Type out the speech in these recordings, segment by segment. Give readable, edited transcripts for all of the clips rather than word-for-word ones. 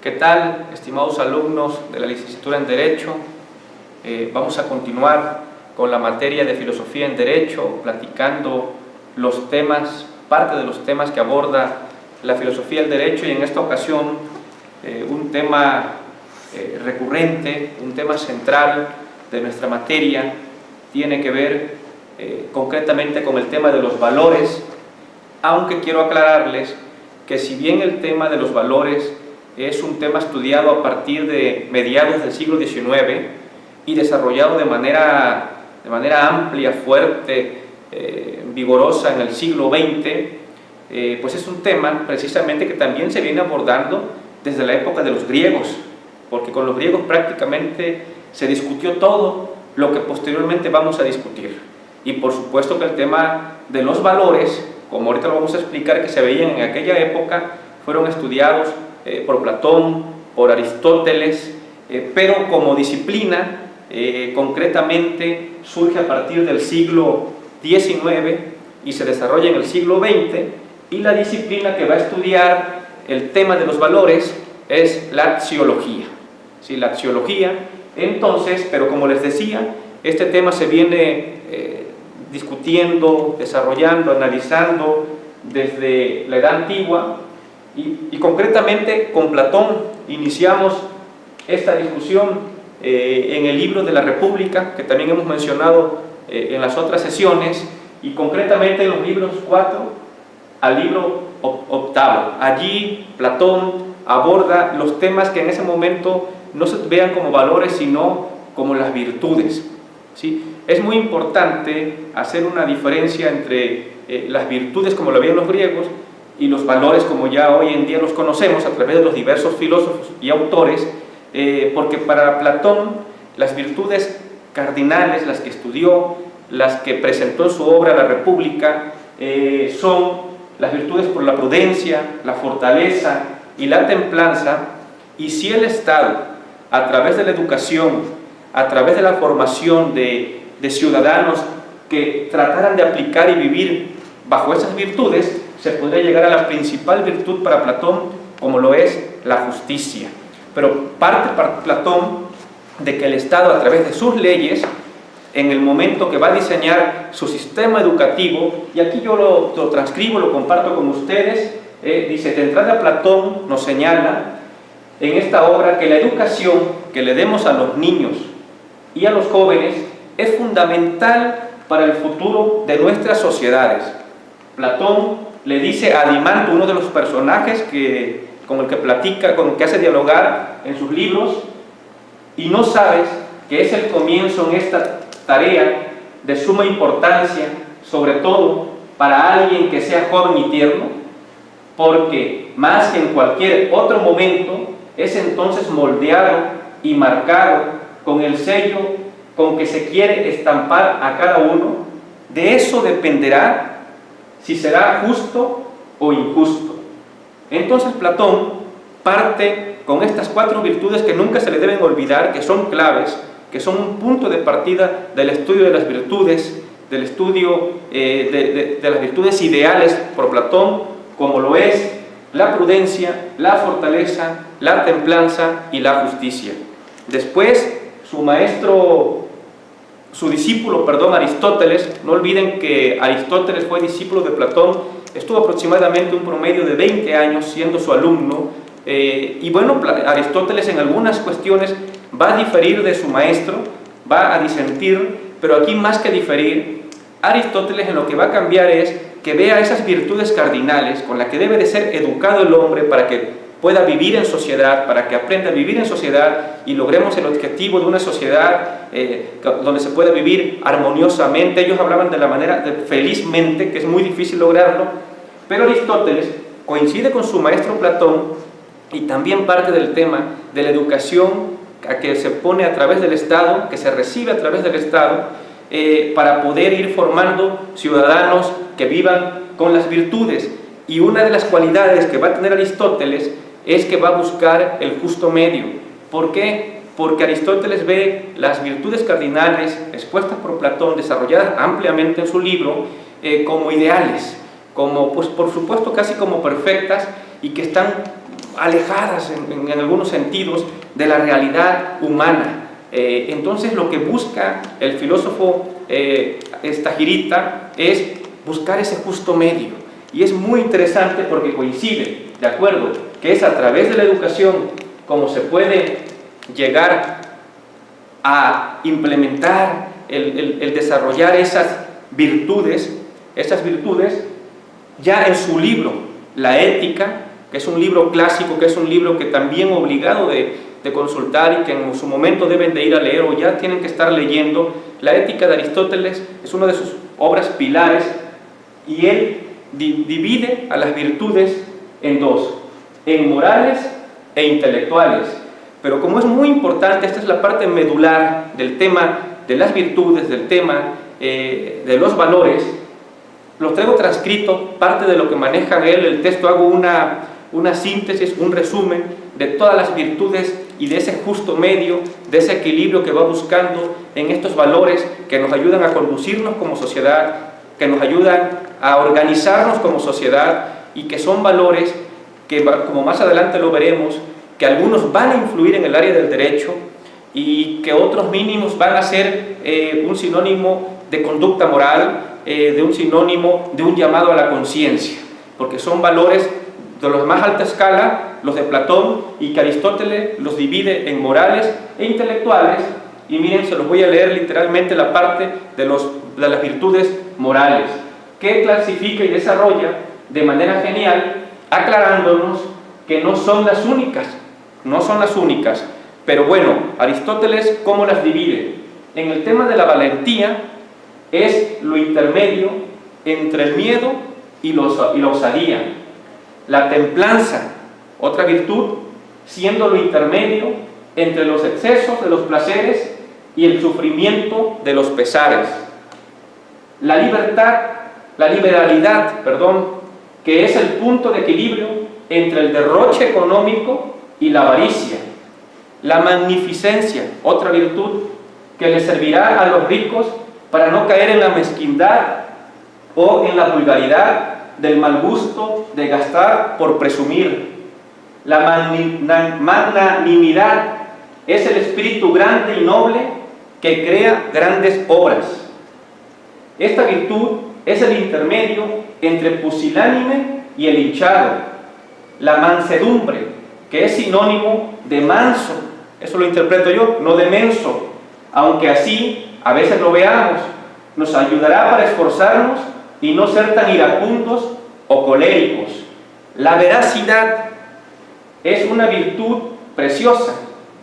¿Qué tal, estimados alumnos de la licenciatura en Derecho? Vamos a continuar con la materia de Filosofía en Derecho, platicando los temas, parte de los temas que aborda la filosofía del derecho, y en esta ocasión un tema recurrente, un tema central de nuestra materia, tiene que ver concretamente con el tema de los valores, aunque quiero aclararles que si bien el tema de los valores es un tema estudiado a partir de mediados del siglo XIX y desarrollado de manera amplia, fuerte, vigorosa en el siglo XX, pues es un tema precisamente que también se viene abordando desde la época de los griegos, porque con los griegos prácticamente se discutió todo lo que posteriormente vamos a discutir. Y por supuesto que el tema de los valores, como ahorita lo vamos a explicar, que se veían en aquella época, fueron estudiados por Platón, por Aristóteles, pero como disciplina concretamente surge a partir del siglo XIX y se desarrolla en el siglo XX, y la disciplina que va a estudiar el tema de los valores es la axiología. ¿Sí? La axiología, entonces, pero como les decía, este tema se viene discutiendo, desarrollando, analizando desde la Edad Antigua, y concretamente con Platón iniciamos esta discusión en el libro de la República, que también hemos mencionado en las otras sesiones, y concretamente en los libros 4 al libro 8. Allí Platón aborda los temas que en ese momento no se vean como valores, sino como las virtudes. ¿Sí? Es muy importante hacer una diferencia entre las virtudes, como lo veían los griegos, y los valores como ya hoy en día los conocemos a través de los diversos filósofos y autores, porque para Platón las virtudes cardinales, las que estudió, las que presentó en su obra La República, son las virtudes por la prudencia, la fortaleza y la templanza. Y si el Estado, a través de la educación, a través de la formación de ciudadanos que trataran de aplicar y vivir bajo esas virtudes, se podría llegar a la principal virtud para Platón, como lo es la justicia. Pero parte para Platón de que el Estado, a través de sus leyes, en el momento que va a diseñar su sistema educativo, y aquí yo lo transcribo, lo comparto con ustedes, dice: de entrada Platón nos señala en esta obra que la educación que le demos a los niños y a los jóvenes es fundamental para el futuro de nuestras sociedades. Platón le dice a Adimanto, uno de los personajes con el que platica, con el que hace dialogar en sus libros: y no sabes que es el comienzo en esta tarea de suma importancia, sobre todo para alguien que sea joven y tierno, porque más que en cualquier otro momento es entonces moldeado y marcado con el sello con que se quiere estampar a cada uno. De eso dependerá si será justo o injusto. Entonces Platón parte con estas 4 virtudes que nunca se le deben olvidar, que son claves, que son un punto de partida del estudio de las virtudes, del estudio de las virtudes ideales por Platón, como lo es la prudencia, la fortaleza, la templanza y la justicia. Después su discípulo, Aristóteles, no olviden que Aristóteles fue discípulo de Platón, estuvo aproximadamente un promedio de 20 años siendo su alumno, y bueno, Aristóteles en algunas cuestiones va a diferir de su maestro, va a disentir, pero aquí más que diferir, Aristóteles en lo que va a cambiar es que vea esas virtudes cardinales con las que debe de ser educado el hombre para que pueda vivir en sociedad, para que aprenda a vivir en sociedad y logremos el objetivo de una sociedad donde se pueda vivir armoniosamente. Ellos hablaban de la manera de felizmente, que es muy difícil lograrlo, pero Aristóteles coincide con su maestro Platón, y también parte del tema de la educación que se pone a través del Estado, que se recibe a través del Estado, para poder ir formando ciudadanos que vivan con las virtudes. Y una de las cualidades que va a tener Aristóteles es que va a buscar el justo medio. ¿Por qué? Porque Aristóteles ve las virtudes cardinales expuestas por Platón, desarrolladas ampliamente en su libro, como ideales, como, pues por supuesto, casi como perfectas, y que están alejadas en algunos sentidos de la realidad humana. Entonces lo que busca el filósofo Stagirita es buscar ese justo medio, y es muy interesante porque coincide, de acuerdo, que es a través de la educación como se puede llegar a implementar el desarrollar esas virtudes ya en su libro, La Ética, que es un libro clásico, que es un libro que también obligado de consultar y que en su momento deben de ir a leer o ya tienen que estar leyendo. La Ética de Aristóteles es una de sus obras pilares, y él divide a las virtudes en dos, en morales e intelectuales. Pero como es muy importante, esta es la parte medular del tema de las virtudes, del tema de los valores, lo traigo transcrito, parte de lo que maneja él, el texto, hago una síntesis, un resumen de todas las virtudes y de ese justo medio, de ese equilibrio que va buscando en estos valores que nos ayudan a conducirnos como sociedad, que nos ayudan a organizarnos como sociedad, y que son valores que, como más adelante lo veremos, que algunos van a influir en el área del derecho y que otros mínimos van a ser un sinónimo de conducta moral, de un sinónimo de un llamado a la conciencia, porque son valores de la más alta escala, los de Platón, y que Aristóteles los divide en morales e intelectuales. Y miren, se los voy a leer literalmente la parte de las virtudes morales, que clasifica y desarrolla de manera genial, aclarándonos que no son las únicas, pero bueno, Aristóteles, ¿cómo las divide? En el tema de la valentía, es lo intermedio entre el miedo y la osadía. La templanza, otra virtud, siendo lo intermedio entre los excesos de los placeres y el sufrimiento de los pesares. La liberalidad, que es el punto de equilibrio entre el derroche económico y la avaricia. La magnificencia, otra virtud, que le servirá a los ricos para no caer en la mezquindad o en la vulgaridad del mal gusto de gastar por presumir. La magnanimidad es el espíritu grande y noble que crea grandes obras. Esta virtud es el intermedio entre pusilánime y el hinchado. La mansedumbre, que es sinónimo de manso, eso lo interpreto yo, no de menso, aunque así a veces lo veamos, nos ayudará para esforzarnos y no ser tan iracundos o coléricos. La veracidad es una virtud preciosa,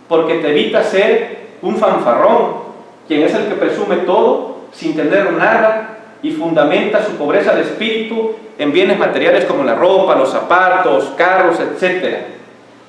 porque te evita ser un fanfarrón, quien es el que presume todo sin tener nada y fundamenta su pobreza de espíritu en bienes materiales como la ropa, los zapatos, carros, etc.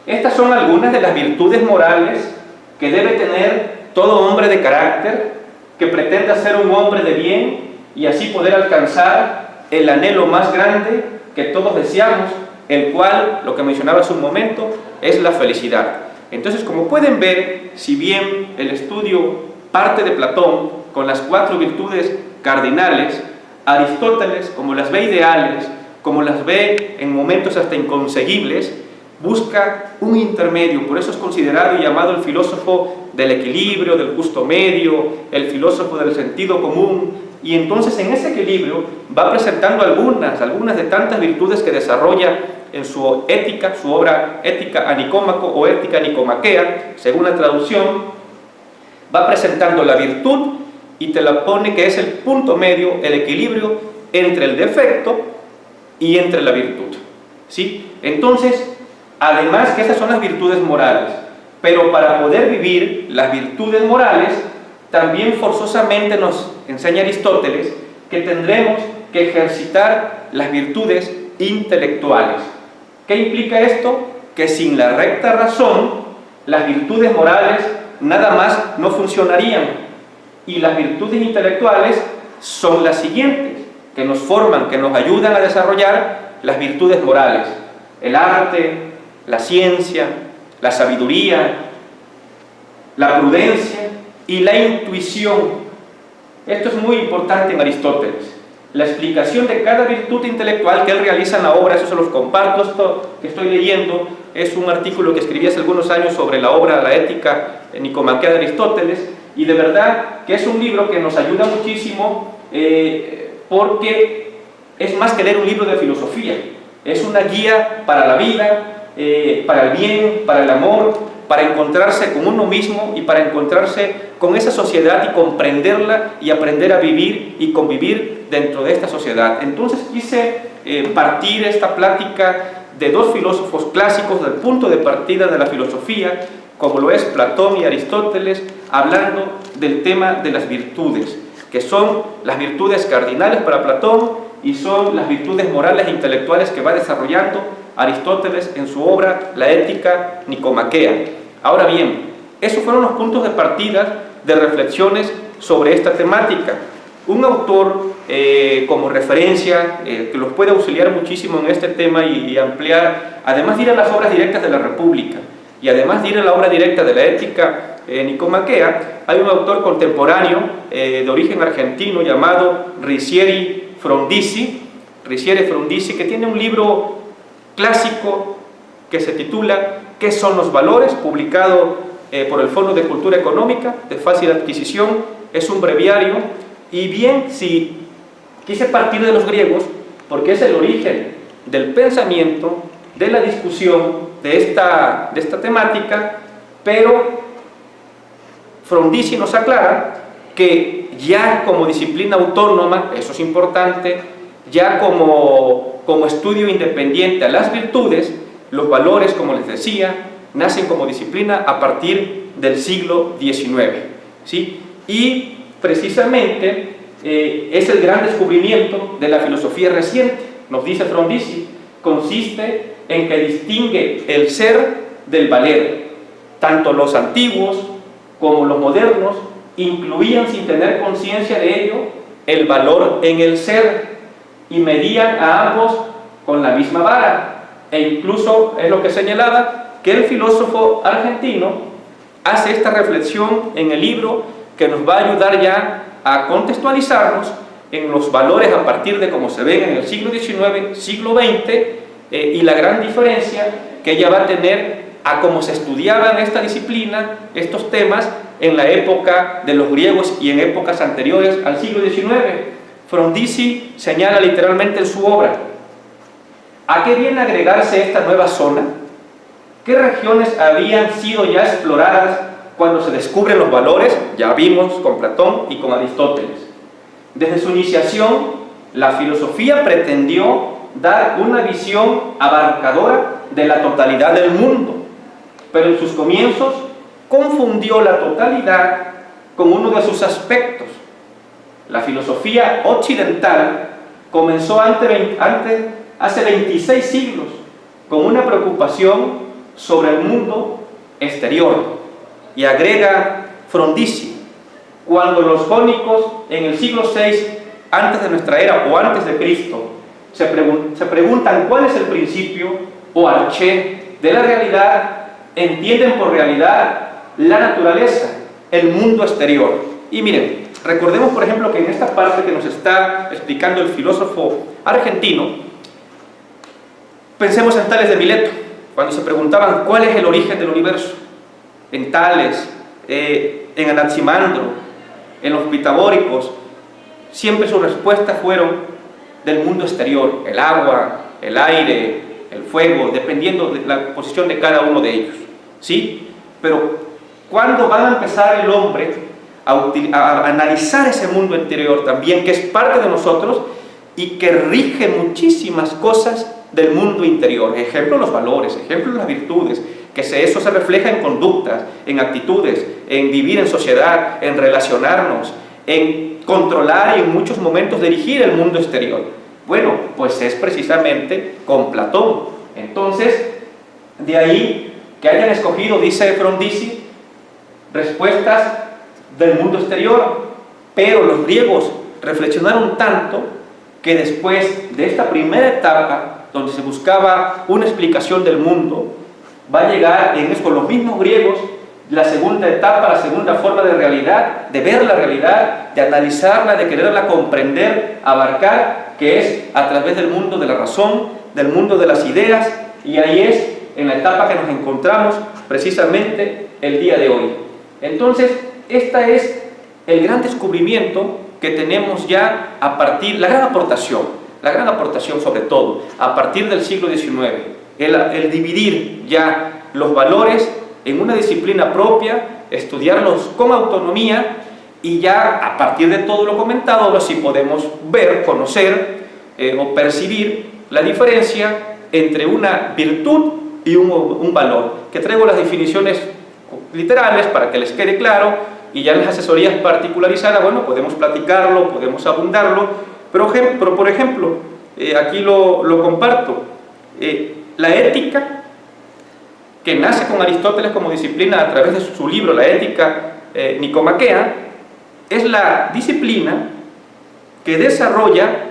Estas son algunas de las virtudes morales que debe tener todo hombre de carácter que pretenda ser un hombre de bien y así poder alcanzar el anhelo más grande que todos deseamos, el cual, lo que mencionaba hace un momento, es la felicidad. Entonces, como pueden ver, si bien el estudio parte de Platón con las 4 virtudes cardinales, Aristóteles, como las ve ideales, como las ve en momentos hasta inconseguibles, busca un intermedio. Por eso es considerado y llamado el filósofo del equilibrio, del justo medio, el filósofo del sentido común. Y entonces en ese equilibrio va presentando algunas de tantas virtudes que desarrolla en su ética, su obra Ética a Nicómaco o Ética Nicomaquea, según la traducción. Va presentando la virtud y te la pone que es el punto medio, el equilibrio entre el defecto y entre la virtud, ¿sí? Entonces, además que esas son las virtudes morales, pero para poder vivir las virtudes morales, también forzosamente nos enseña Aristóteles que tendremos que ejercitar las virtudes intelectuales. ¿Qué implica esto? Que sin la recta razón, las virtudes morales nada más no funcionarían. Y las virtudes intelectuales son las siguientes, que nos forman, que nos ayudan a desarrollar las virtudes morales: el arte, la ciencia, la sabiduría, la prudencia y la intuición. Esto es muy importante en Aristóteles. la explicación de cada virtud intelectual que él realiza en la obra. Eso se los comparto. Esto que estoy leyendo es un artículo que escribí hace algunos años sobre la obra La Ética Nicomaquea de Aristóteles, y de verdad que es un libro que nos ayuda muchísimo, porque es más que leer un libro de filosofía, es una guía para la vida, para el bien, para el amor, para encontrarse con uno mismo y para encontrarse con esa sociedad y comprenderla y aprender a vivir y convivir dentro de esta sociedad. Entonces quise partir esta plática de dos filósofos clásicos del punto de partida de la filosofía, como lo es Platón y Aristóteles, hablando del tema de las virtudes, que son las virtudes cardinales para Platón y son las virtudes morales e intelectuales que va desarrollando Aristóteles en su obra La Ética Nicomaquea. Ahora bien, esos fueron los puntos de partida de reflexiones sobre esta temática. Un autor como referencia que los puede auxiliar muchísimo en este tema y ampliar, además de ir a las obras directas de la República y además de ir a la obra directa de la Ética Nicomaquea, hay un autor contemporáneo de origen argentino llamado Ricieri Frondizi, que tiene un libro clásico que se titula ¿Qué son los valores?, publicado por el Fondo de Cultura Económica, de fácil adquisición. Es un breviario, y bien, si quise partir de los griegos, porque es el origen del pensamiento, de la discusión de esta temática, pero Frondizi nos aclara que ya como disciplina autónoma, eso es importante, ya como estudio independiente a las virtudes, los valores, como les decía, nacen como disciplina a partir del siglo XIX, ¿sí? Y precisamente es el gran descubrimiento de la filosofía reciente, nos dice Frondizi, consiste en que distingue el ser del valer. Tanto los antiguos como los modernos incluían, sin tener conciencia de ello, el valor en el ser y medían a ambos con la misma vara. E incluso es lo que señalaba que el filósofo argentino hace esta reflexión en el libro, que nos va a ayudar ya a contextualizarnos en los valores a partir de cómo se ven en el siglo XIX, siglo XX, y la gran diferencia que ella va a tener a cómo se estudiaba en esta disciplina, estos temas, en la época de los griegos y en épocas anteriores al siglo XIX. Frondizi señala literalmente en su obra: ¿a qué viene agregarse esta nueva zona? ¿Qué regiones habían sido ya exploradas cuando se descubren los valores? Ya vimos con Platón y con Aristóteles. Desde su iniciación, la filosofía pretendió dar una visión abarcadora de la totalidad del mundo, pero en sus comienzos confundió la totalidad con uno de sus aspectos. La filosofía occidental comenzó hace 26 siglos con una preocupación sobre el mundo exterior. Y agrega Frondizi: cuando los jónicos en el siglo VI antes de nuestra era o antes de Cristo se preguntan cuál es el principio o arché de la realidad, entienden por realidad la naturaleza, el mundo exterior. Y miren, recordemos por ejemplo que en esta parte que nos está explicando el filósofo argentino, pensemos en Tales de Mileto, cuando se preguntaban cuál es el origen del universo. En Tales, en Anaximandro, en los pitagóricos, siempre sus respuestas fueron del mundo exterior: el agua, el aire, el fuego, dependiendo de la posición de cada uno de ellos, ¿sí? Pero ¿cuándo va a empezar el hombre a analizar ese mundo interior también, que es parte de nosotros y que rige muchísimas cosas del mundo interior? Ejemplo, los valores, ejemplo, las virtudes, que eso se refleja en conductas, en actitudes, en vivir en sociedad, en relacionarnos, en controlar y en muchos momentos dirigir el mundo exterior. Bueno, pues es precisamente con Platón. Entonces, de ahí que hayan escogido, dice Frondizi, respuestas del mundo exterior, pero los griegos reflexionaron tanto que después de esta primera etapa, donde se buscaba una explicación del mundo, va a llegar con los mismos griegos, la segunda etapa, la segunda forma de realidad, de ver la realidad, de analizarla, de quererla comprender, abarcar, que es a través del mundo de la razón, del mundo de las ideas, y ahí es en la etapa que nos encontramos precisamente el día de hoy. Entonces, este es el gran descubrimiento que tenemos ya a partir, la gran aportación sobre todo, a partir del siglo XIX, el dividir ya los valores en una disciplina propia, estudiarlos con autonomía, y ya a partir de todo lo comentado, ahora sí podemos ver, conocer o percibir la diferencia entre una virtud y un valor, que traigo las definiciones literales para que les quede claro, y ya en las asesorías particularizadas, bueno, podemos platicarlo, podemos abundarlo, pero por ejemplo, aquí lo comparto, la ética, que nace con Aristóteles como disciplina a través de su libro, la Ética Nicomaquea, es la disciplina que desarrolla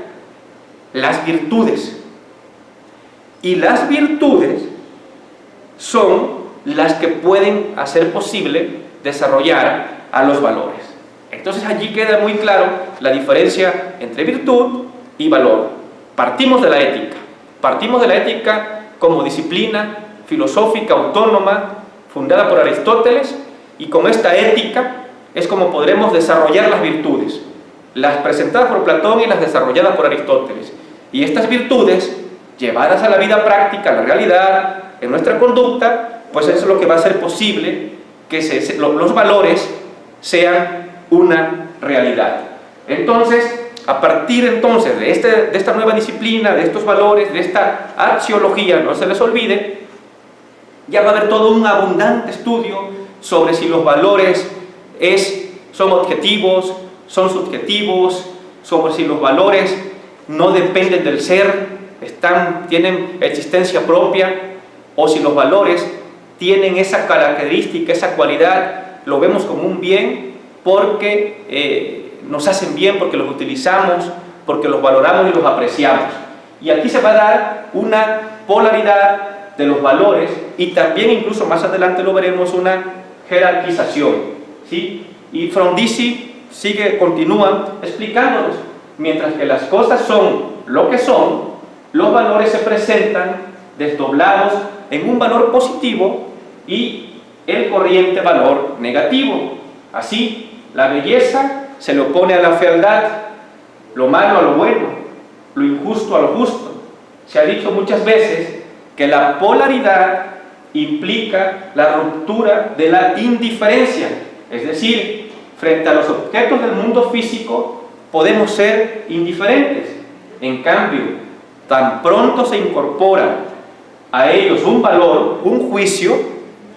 las virtudes. Y las virtudes son las que pueden hacer posible desarrollar a los valores. Entonces allí queda muy claro la diferencia entre virtud y valor. Partimos de la ética como disciplina filosófica autónoma fundada por Aristóteles, y con esta ética es como podremos desarrollar las virtudes, las presentadas por Platón y las desarrolladas por Aristóteles. Y estas virtudes, llevadas a la vida práctica, a la realidad, en nuestra conducta, pues eso es lo que va a hacer posible que los valores sean una realidad. Entonces, a partir entonces de esta nueva disciplina, de estos valores, de esta axiología, no se les olvide, ya va a haber todo un abundante estudio sobre si los valores son objetivos, son subjetivos, sobre si los valores no dependen del ser, tienen existencia propia, o si los valores tienen esa característica, esa cualidad, lo vemos como un bien porque nos hacen bien, porque los utilizamos, porque los valoramos y los apreciamos. Y aquí se va a dar una polaridad de los valores, y también incluso más adelante lo veremos, una jerarquización, ¿sí? Y Frondizi continúa explicándonos, mientras que las cosas son lo que son, los valores se presentan desdoblados en un valor positivo y el corriente valor negativo. Así, la belleza se le opone a la fealdad, lo malo a lo bueno, lo injusto a lo justo. Se ha dicho muchas veces que la polaridad implica la ruptura de la indiferencia, es decir, frente a los objetos del mundo físico podemos ser indiferentes. En cambio, tan pronto se incorpora a ellos un valor, un juicio,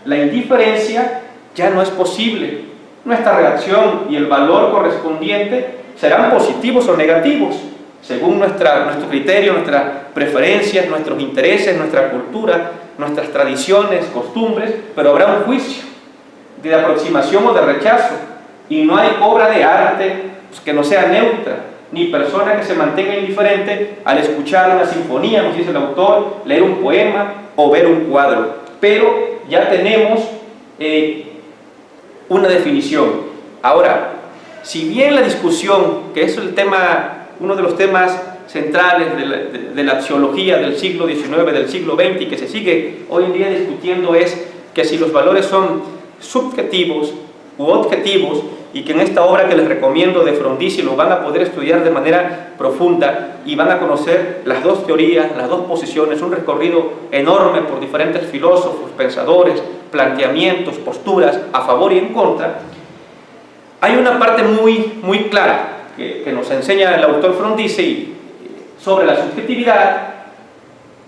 la indiferencia ya no es posible. Nuestra reacción y el valor correspondiente serán positivos o negativos, según nuestro criterio, nuestras preferencias, nuestros intereses, nuestra cultura, nuestras tradiciones, costumbres, pero habrá un juicio de aproximación o de rechazo, y no hay obra de arte que no sea neutra, ni persona que se mantenga indiferente al escuchar una sinfonía, nos dice el autor, leer un poema o ver un cuadro. Pero ya tenemos una definición. Ahora, si bien la discusión, que es uno de los temas centrales de la axiología del siglo XIX, del siglo XX, y que se sigue hoy en día discutiendo, es que si los valores son subjetivos u objetivos, y que en esta obra que les recomiendo de Frondizi lo van a poder estudiar de manera profunda y van a conocer las dos teorías, las dos posiciones, un recorrido enorme por diferentes filósofos, pensadores, planteamientos, posturas a favor y en contra. Hay una parte muy clara que nos enseña el autor Frondizi sobre la subjetividad.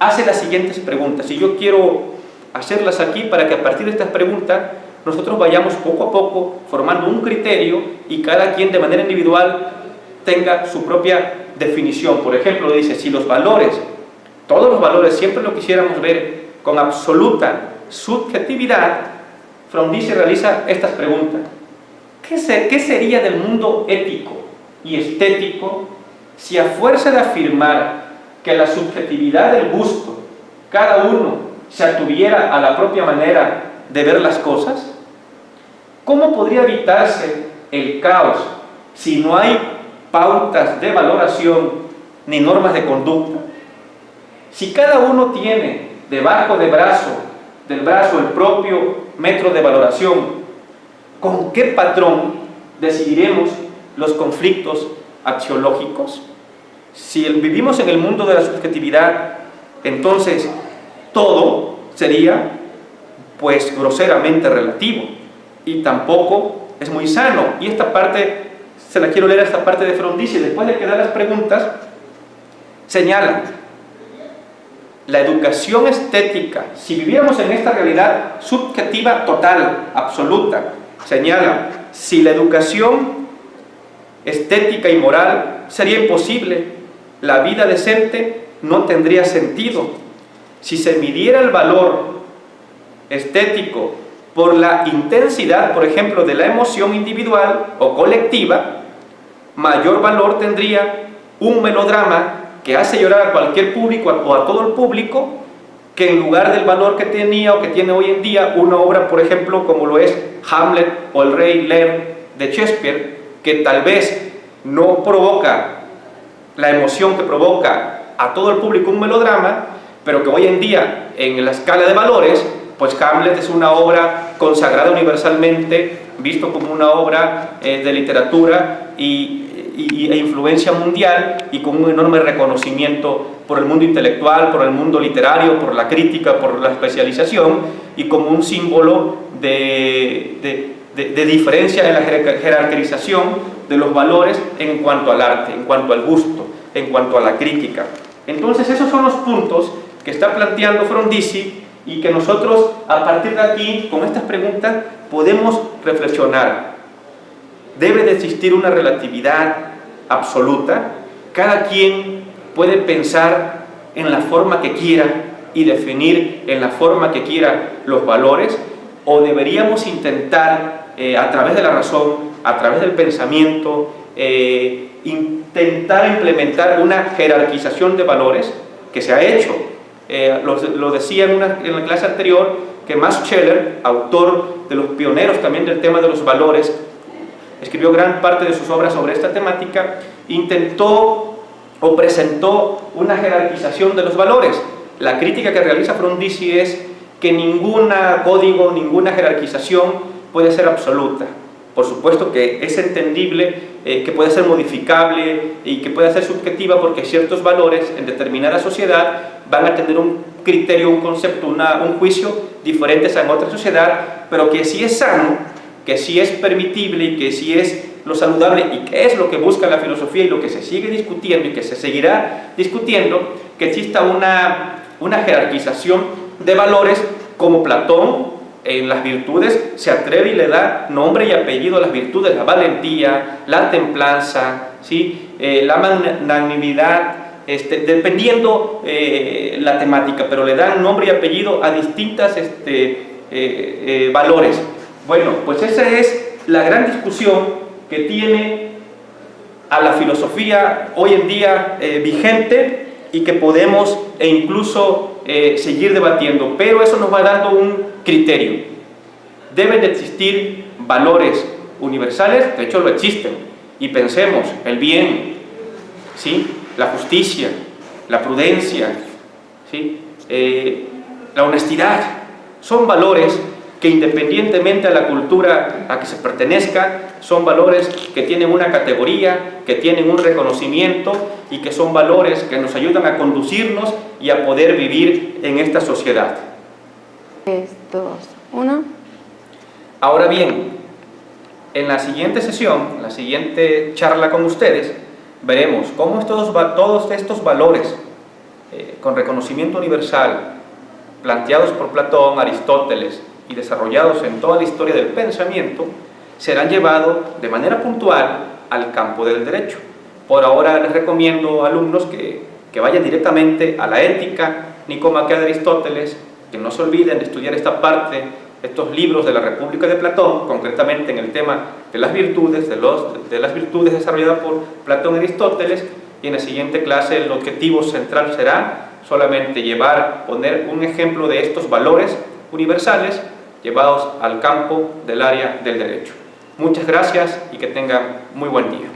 Hace las siguientes preguntas, y yo quiero hacerlas aquí para que a partir de estas preguntas nosotros vayamos poco a poco formando un criterio y cada quien de manera individual tenga su propia definición. Por ejemplo, dice, si los valores, todos los valores, siempre lo quisiéramos ver con absoluta subjetividad, Frondizi realiza estas preguntas. ¿Qué sería del mundo ético y estético si a fuerza de afirmar que la subjetividad del gusto, cada uno se atuviera a la propia manera de ver las cosas? ¿Cómo podría evitarse el caos si no hay pautas de valoración ni normas de conducta? Si cada uno tiene debajo del brazo el propio metro de valoración, ¿con qué patrón decidiremos los conflictos axiológicos? Si vivimos en el mundo de la subjetividad, entonces todo sería pues groseramente relativo y tampoco es muy sano. Y esta parte, se la quiero leer, esta parte de Frondizi, después de que da las preguntas, señala: la educación estética, si viviéramos en esta realidad subjetiva total, absoluta, señala, si la educación estética y moral sería imposible, la vida decente no tendría sentido. Si se midiera el valor estético por la intensidad, por ejemplo, de la emoción individual o colectiva, mayor valor tendría un melodrama que hace llorar a cualquier público o a todo el público, que en lugar del valor que tenía o que tiene hoy en día una obra, por ejemplo, como lo es Hamlet o El Rey Lear de Shakespeare, que tal vez no provoca la emoción que provoca a todo el público un melodrama, pero que hoy en día, en la escala de valores, pues Hamlet es una obra consagrada universalmente, visto como una obra de literatura e influencia mundial, y con un enorme reconocimiento por el mundo intelectual, por el mundo literario, por la crítica, por la especialización, y como un símbolo de diferencia en la jerarquización de los valores en cuanto al arte, en cuanto al gusto, en cuanto a la crítica. Entonces esos son los puntos que está planteando Frondizi y que nosotros a partir de aquí, con estas preguntas, podemos reflexionar. ¿Debe de existir una relatividad absoluta? Cada quien puede pensar en la forma que quiera y definir en la forma que quiera los valores, o deberíamos intentar a través de la razón, a través del pensamiento, intentar implementar una jerarquización de valores que se ha hecho. Lo decía en la clase anterior, que Max Scheler, autor de los pioneros también del tema de los valores, escribió gran parte de sus obras sobre esta temática, intentó o presentó una jerarquización de los valores. La crítica que realiza Frondizi es que ningún código, ninguna jerarquización puede ser absoluta. Por supuesto que es entendible que puede ser modificable y que puede ser subjetiva, porque ciertos valores en determinada sociedad van a tener un criterio, un concepto, un juicio diferentes en otra sociedad, pero que sí es sano, que sí es permitible y que sí es lo saludable, y que es lo que busca la filosofía y lo que se sigue discutiendo y que se seguirá discutiendo, que exista una jerarquización de valores, como Platón en las virtudes se atreve y le da nombre y apellido a las virtudes: la valentía, la templanza, ¿sí? La magnanimidad, dependiendo la temática, pero le dan nombre y apellido a distintas valores. Bueno, pues esa es la gran discusión que tiene a la filosofía hoy en día vigente, y que podemos incluso seguir debatiendo, pero eso nos va dando un criterio. Deben de existir valores universales, de hecho lo existen, y pensemos: el bien, ¿sí? La justicia, la prudencia, ¿sí? La honestidad, son valores que, independientemente de la cultura a que se pertenezca, son valores que tienen una categoría, que tienen un reconocimiento, y que son valores que nos ayudan a conducirnos y a poder vivir en esta sociedad. 3, 2, 1. Ahora bien, en la siguiente sesión, en la siguiente charla con ustedes, veremos cómo todos estos valores con reconocimiento universal, planteados por Platón, Aristóteles y desarrollados en toda la historia del pensamiento, serán llevados de manera puntual al campo del derecho. Por ahora les recomiendo a alumnos que vayan directamente a la ética nicomaquea de Aristóteles, que no se olviden de estudiar esta parte, estos libros de la República de Platón, concretamente en el tema de las virtudes, de las virtudes desarrolladas por Platón y Aristóteles, y en la siguiente clase el objetivo central será solamente poner un ejemplo de estos valores universales llevados al campo del área del derecho. Muchas gracias y que tengan muy buen día.